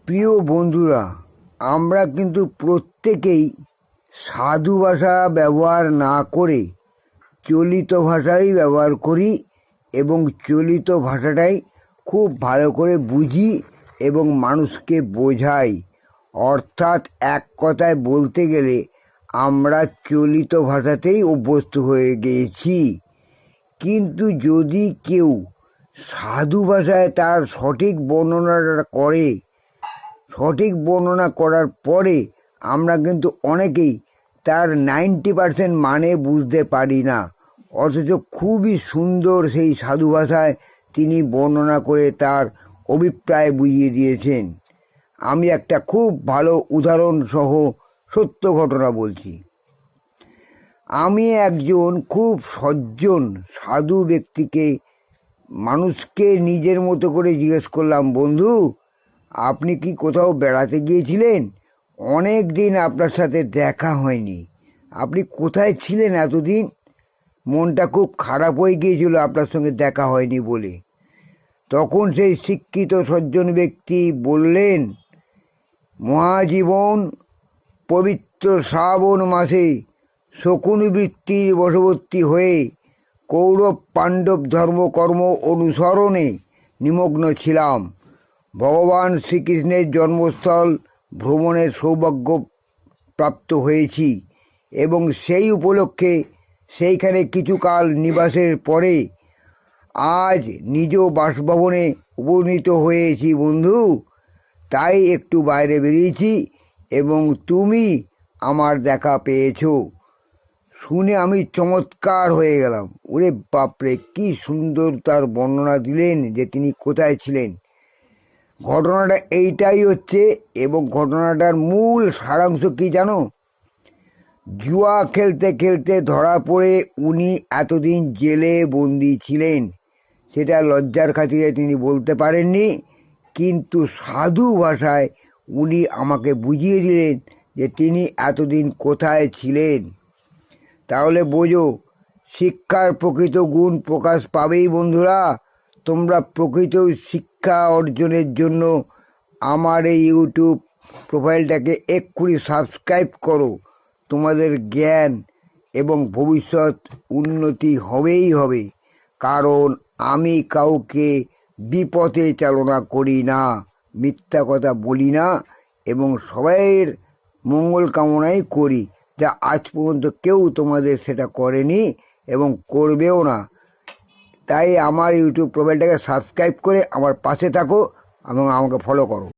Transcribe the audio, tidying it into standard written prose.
প্রিয় বন্ধুরা, আমরা কিন্তু প্রত্যেকেই সাধু ভাষা ব্যবহার না করে চলিত ভাষাই ব্যবহার করি এবং চলিত ভাষাটাই খুব ভালো করে বুঝি এবং মানুষকে বোঝাই। অর্থাৎ এক কথায় বলতে গেলে আমরা চলিত ভাষাতেই অভ্যস্ত হয়ে গিয়েছি। কিন্তু যদি কেউ সাধু ভাষায় তার সঠিক বর্ণনাটা করে, সঠিক বর্ণনা করার পরে আমরা কিন্তু অনেকেই তার 90% মানে বুঝতে পারি না, অথচ খুবই সুন্দর সেই সাধু ভাষায় তিনি বর্ণনা করে তার অভিপ্রায় বুঝিয়ে দিয়েছেন। আমি একটা খুব ভালো উদাহরণ সহ সত্য ঘটনা বলছি। আমি একজন খুব সজ্জন সাধু ব্যক্তিকে, মানুষকে নিজের মতো করে জিজ্ঞেস করলাম, বন্ধু আপনি কি কোথাও বেড়াতে গিয়েছিলেন? অনেক দিন আপনার সাথে দেখা হয়নি, আপনি কোথায় ছিলেন এতদিন? মনটা খুব খারাপ হয়ে গিয়েছিল আপনার সঙ্গে দেখা হয়নি বলে। তখন সেই শিক্ষিত সজ্জন ব্যক্তি বললেন, মহাজীবন পবিত্র শ্রাবণ মাসে শকুনবৃত্তির বশবর্তী হয়ে কৌরব পাণ্ডব ধর্মকর্ম অনুসরণে নিমগ্ন ছিলাম। ভগবান শ্রীকৃষ্ণের জন্মস্থল ভ্রমণের সৌভাগ্য প্রাপ্ত হয়েছি এবং সেই উপলক্ষে সেইখানে কিছুকাল নিবাসের পরে আজ নিজ বাসভবনে উপনীত হয়েছি বন্ধু। তাই একটু বাইরে বেরিয়েছি এবং তুমি আমার দেখা পেয়েছো। শুনে আমি চমৎকার হয়ে গেলাম। ওরে বাপরে, কি সুন্দর তার বর্ণনা দিলেন যে তিনি কোথায় ছিলেন। ঘটনাটা এইটাই হচ্ছে, এবং ঘটনাটার মূল সারাংশ কি জানো? জুয়া খেলতে খেলতে ধরা পড়ে উনি এতদিন জেলে বন্দি ছিলেন। সেটা লজ্জার খাতিরে তিনি বলতে পারেননি, কিন্তু সাধু ভাষায় উনি আমাকে বুঝিয়ে দিলেন যে তিনি এতদিন কোথায় ছিলেন। তাহলে বোঝো, শিক্ষার প্রকৃত গুণ প্রকাশ পাবেই বন্ধুরা। তোমরা প্রকৃত শিক্ষা অর্জনের জন্য আমার এই ইউটিউব প্রোফাইলটাকে এক্ষুনি সাবস্ক্রাইব করো। তোমাদের জ্ঞান এবং ভবিষ্যৎ উন্নতি হবেই হবে, কারণ আমি কাউকে বিপথে চালনা করি না, মিথ্যা কথা বলি না এবং সবাইয়ের মঙ্গল কামনাই করি, যা আজ পর্যন্ত কেউ তোমাদের সেটা করেনি এবং করবেও না। তাই আমার ইউটিউব প্রোফাইলটাকে সাবস্ক্রাইব করে আমার পাশে থাকো এবং আমাকে ফলো করো।